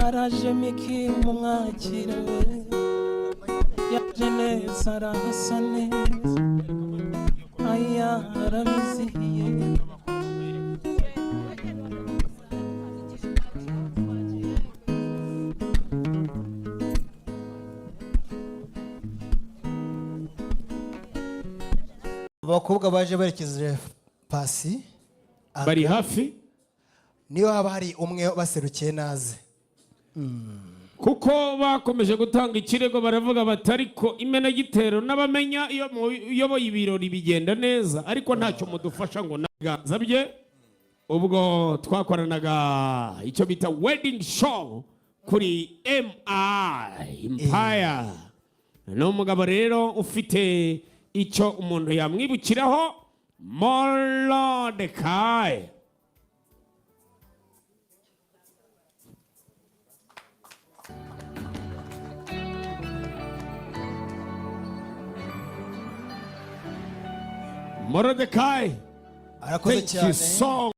araje miki mumwakira yaje neza arahasa neza aya arabizihiye abakobwa baje berekeje pasi bari hafi niyo haba hari umwe baserukiye naze kuko bakomeje gutanga ikirego baravuga batariko imena gitero n'abamenya iyo uyoboye ibirori bigenda neza ariko ntacyo mudufasha ngo naganza bye ubwo twakoranaga icyo bita wedding show kuri MI Empire n'umugabo rero ufite icyo umuntu yamwibukiraho Mordecai. Mordecai, arakoze cyane.